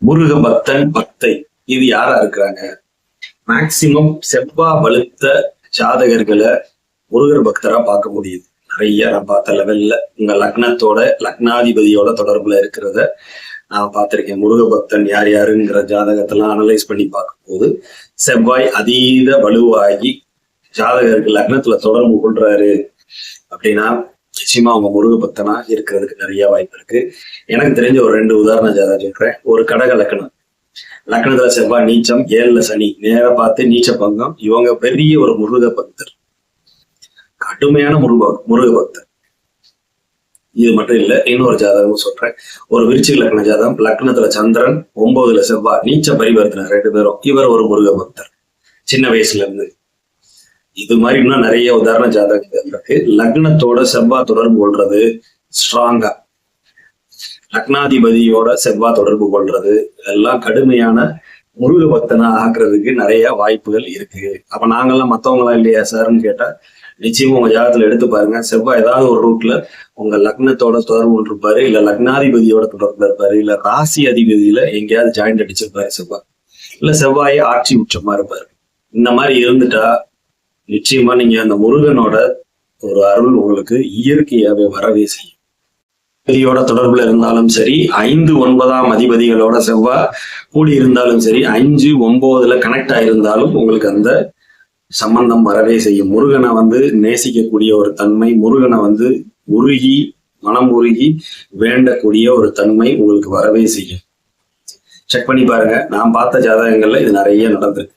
முருக பக்தன் பக்தை இது யாரா இருக்கிறாங்க? மேக்சிமம் செவ்வா வலுத்த ஜாதகர்களை முருகர் பக்தரா பார்க்க முடியுது. நிறைய நான் பார்த்த லெவல்ல உங்க லக்னத்தோட லக்னாதிபதியோட தொடர்புல இருக்கிறத நான் பார்த்திருக்கேன். முருக பக்தன் யார் யாருங்கிற ஜாதகத்தெல்லாம் அனலைஸ் பண்ணி பார்க்கும்போது செவ்வாய் அதீத வலுவாகி ஜாதகர்கள் லக்னத்துல தொடர்பு கொள்றாரு அப்படின்னா நிச்சயமா அவங்க முருக பக்தனா இருக்கிறதுக்கு நிறைய வாய்ப்பு இருக்கு. எனக்கு தெரிஞ்ச ஒரு 2 உதாரண ஜாதகம் சொல்றேன். ஒரு கடக லக்னம், லக்னத்துல செவ்வாய் நீச்சம், 7ல சனி, நேர பார்த்து நீச்ச பங்கம். இவங்க பெரிய ஒரு முருக பக்தர், கடுமையான முருக பக்தர். இது மட்டும் இல்ல, இன்னொரு ஜாதகமும் சொல்றேன். ஒரு விருச்சிக லக்ன ஜாதகம், லக்னத்துல சந்திரன், 9ல செவ்வாய், நீச்ச பரிவர்த்தனை 2 பேரும். இவர் ஒரு முருக பக்தர் சின்ன வயசுல இருந்து. இது மாதிரி இன்னும் நிறைய உதாரண ஜாதகங்கள் இருக்கு. லக்னத்தோட செவ்வாய் தொடர்பு கொள்றது ஸ்ட்ராங்கா, லக்னாதிபதியோட செவ்வாய் தொடர்பு கொள்றது இதெல்லாம் கடுமையான முருக பக்தனா ஆக்குறதுக்கு நிறைய வாய்ப்புகள் இருக்கு. அப்ப நாங்கெல்லாம் மத்தவங்களா இல்லையா சார்ன்னு கேட்டா நிச்சயமா உங்க ஜாதகத்துல எடுத்து பாருங்க. செவ்வாய் ஏதாவது ஒரு ரூட்ல உங்க லக்னத்தோட தொடர்பு கொண்டிருப்பாரு, இல்ல லக்னாதிபதியோட தொடர்புல இருப்பாரு, இல்ல ராசி அதிபதியில எங்கேயாவது ஜாயிண்ட் அடிச்சிருப்பாரு செவ்வாய், இல்ல செவ்வாயை ஆட்சி உச்சமா இருப்பாரு. இந்த மாதிரி இருந்துட்டா நிச்சயமா நீங்க அந்த முருகனோட ஒரு அருள் உங்களுக்கு இயற்கையாவே வரவே செய்யும். அதிபதியோட தொடர்புல இருந்தாலும் சரி, 5, 9ஆம் அதிபதிகளோட செவ்வாய் கூடி இருந்தாலும் சரி, 5, 9ல கனெக்ட் ஆயிருந்தாலும் உங்களுக்கு அந்த சம்பந்தம் வரவே செய்யும். முருகனை நேசிக்கக்கூடிய ஒரு தன்மை, முருகனை உருகி மனம் உருகி வேண்டக்கூடிய ஒரு தன்மை உங்களுக்கு வரவே செய்யும். செக் பண்ணி பாருங்க. நான் பார்த்த ஜாதகங்கள்ல இது நிறைய நடந்திருக்கு.